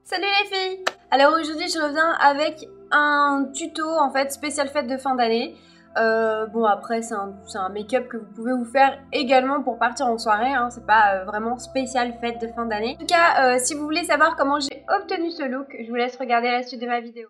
Salut les filles! Alors aujourd'hui je reviens avec un tuto en fait spécial fête de fin d'année. Bon après c'est un make-up que vous pouvez vous faire également pour partir en soirée, hein, c'est pas vraiment spécial fête de fin d'année. En tout cas si vous voulez savoir comment j'ai obtenu ce look, je vous laisse regarder la suite de ma vidéo.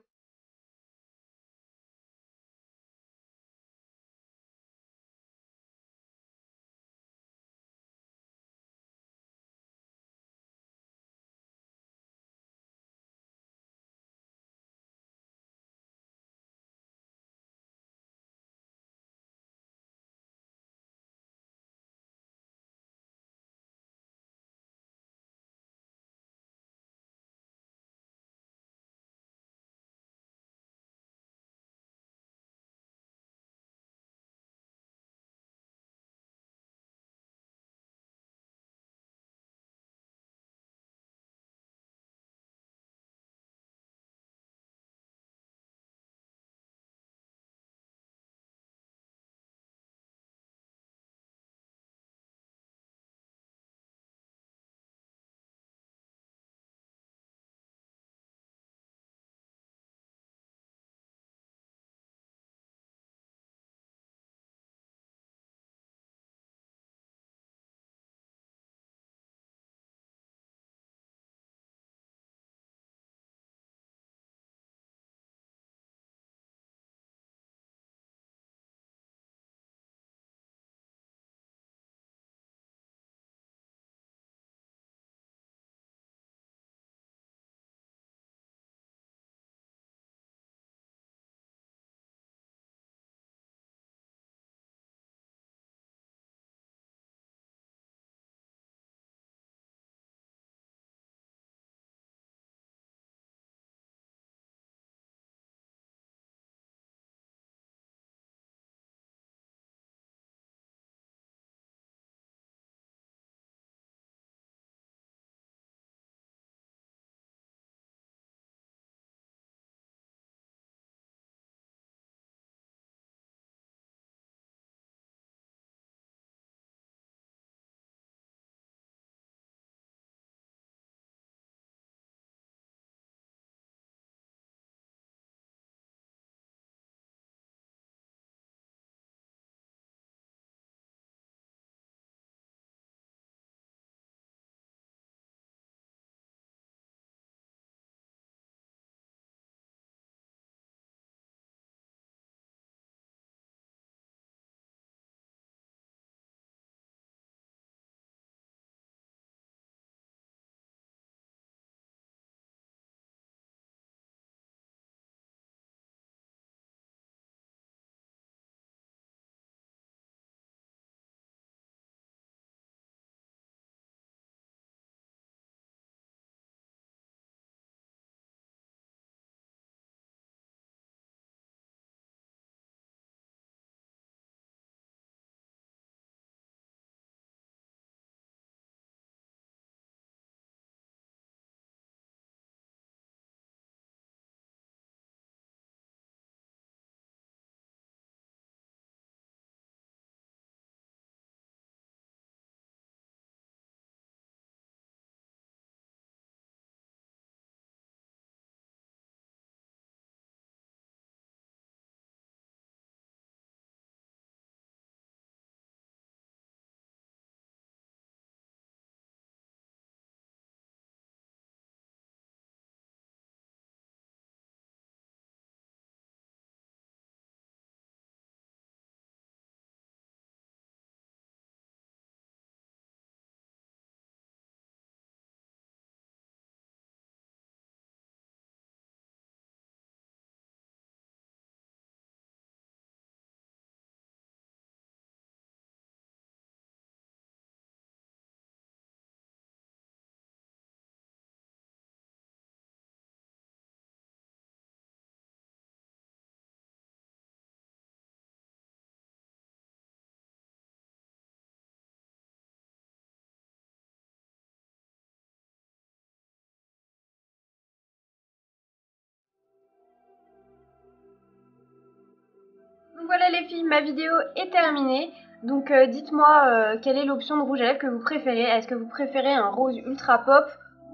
Donc voilà les filles, ma vidéo est terminée. Donc dites-moi quelle est l'option de rouge à lèvres que vous préférez. Est-ce que vous préférez un rose ultra pop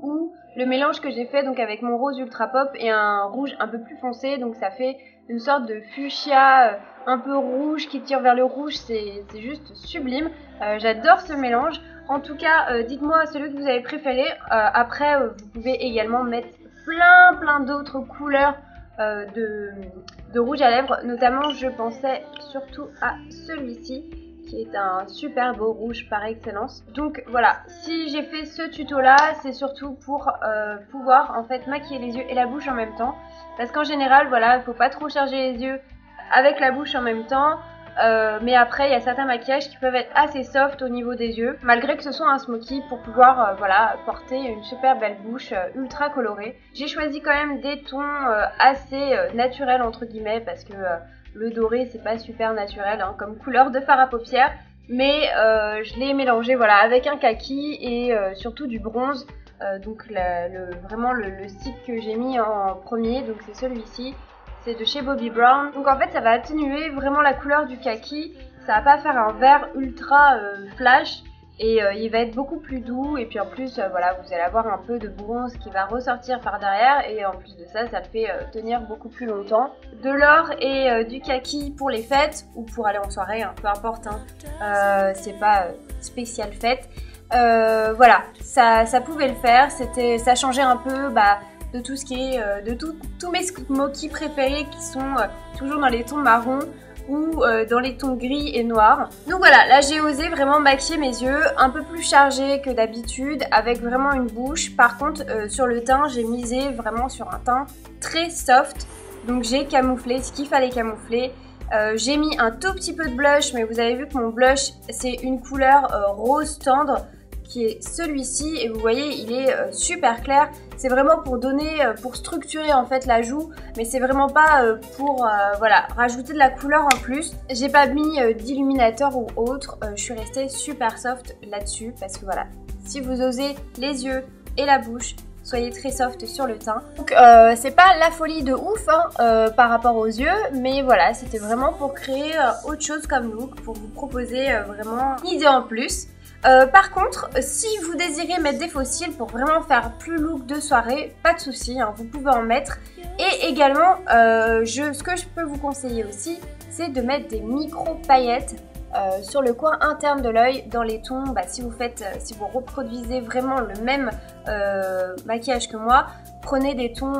ou le mélange que j'ai fait donc avec mon rose ultra pop et un rouge un peu plus foncé, donc ça fait une sorte de fuchsia un peu rouge qui tire vers le rouge, c'est juste sublime. J'adore ce mélange. En tout cas, dites-moi celui que vous avez préféré. Après, vous pouvez également mettre plein d'autres couleurs de rouge à lèvres. Notamment, je pensais surtout à celui-ci, qui est un super beau rouge par excellence. Donc voilà, si j'ai fait ce tuto là, c'est surtout pour pouvoir en fait maquiller les yeux et la bouche en même temps, parce qu'en général voilà, il faut pas trop charger les yeux avec la bouche en même temps, mais après il y a certains maquillages qui peuvent être assez soft au niveau des yeux, malgré que ce soit un smoky, pour pouvoir voilà, porter une super belle bouche ultra colorée. J'ai choisi quand même des tons assez naturels entre guillemets, parce que le doré c'est pas super naturel hein, comme couleur de fard à paupières, mais je l'ai mélangé voilà, avec un kaki et surtout du bronze. Donc vraiment le stick que j'ai mis en premier, donc c'est celui-ci, c'est de chez Bobbi Brown. Donc en fait ça va atténuer vraiment la couleur du kaki, ça va pas faire un vert ultra flash, et il va être beaucoup plus doux, et puis en plus voilà, vous allez avoir un peu de bronze qui va ressortir par derrière, et en plus de ça, ça le fait tenir beaucoup plus longtemps. De l'or et du kaki pour les fêtes, ou pour aller en soirée, hein, peu importe, hein. C'est pas spécial fête. Voilà, ça pouvait le faire, ça changeait un peu de tout ce qui est, de tous mes smoky préférés qui sont toujours dans les tons marrons, ou dans les tons gris et noirs. Donc voilà, là j'ai osé vraiment maquiller mes yeux un peu plus chargés que d'habitude, avec vraiment une bouche. Par contre sur le teint, j'ai misé vraiment sur un teint très soft, donc j'ai camouflé ce qu'il fallait camoufler. J'ai mis un tout petit peu de blush, mais vous avez vu que mon blush c'est une couleur rose tendre, qui est celui-ci, et vous voyez il est super clair. C'est vraiment pour donner, pour structurer en fait la joue, mais c'est vraiment pas pour voilà, rajouter de la couleur en plus. J'ai pas mis d'illuminateur ou autre, je suis restée super soft là-dessus, parce que voilà, si vous osez les yeux et la bouche, soyez très soft sur le teint. Donc c'est pas la folie de ouf hein, par rapport aux yeux, mais voilà, c'était vraiment pour créer autre chose comme look, pour vous proposer vraiment une idée en plus. Par contre, si vous désirez mettre des faux cils pour vraiment faire plus look de soirée, pas de souci, hein, vous pouvez en mettre. Et également, ce que je peux vous conseiller aussi, c'est de mettre des micro paillettes sur le coin interne de l'œil, dans les tons, si vous reproduisez vraiment le même maquillage que moi, prenez des tons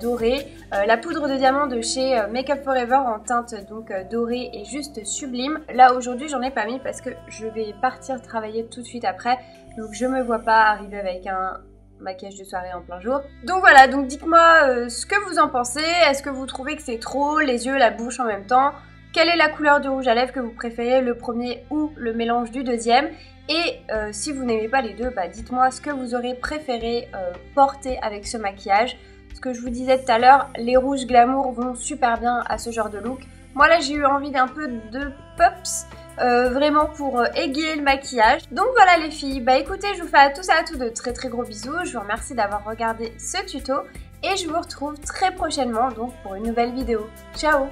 dorés. La poudre de diamant de chez Make Up For Ever en teinte donc dorée est juste sublime. Là aujourd'hui j'en ai pas mis parce que je vais partir travailler tout de suite après, donc je me vois pas arriver avec un maquillage de soirée en plein jour. Donc voilà, donc dites-moi ce que vous en pensez. Est-ce que vous trouvez que c'est trop, les yeux, la bouche en même temps? Quelle est la couleur du rouge à lèvres que vous préférez, le premier ou le mélange du deuxième? Et si vous n'aimez pas les deux, dites-moi ce que vous aurez préféré porter avec ce maquillage. Ce que je vous disais tout à l'heure, les rouges glamour vont super bien à ce genre de look. Moi là j'ai eu envie d'un peu de pops, vraiment pour égayer le maquillage. Donc voilà les filles, écoutez, je vous fais à tous et à toutes de très gros bisous. Je vous remercie d'avoir regardé ce tuto et je vous retrouve très prochainement donc pour une nouvelle vidéo. Ciao!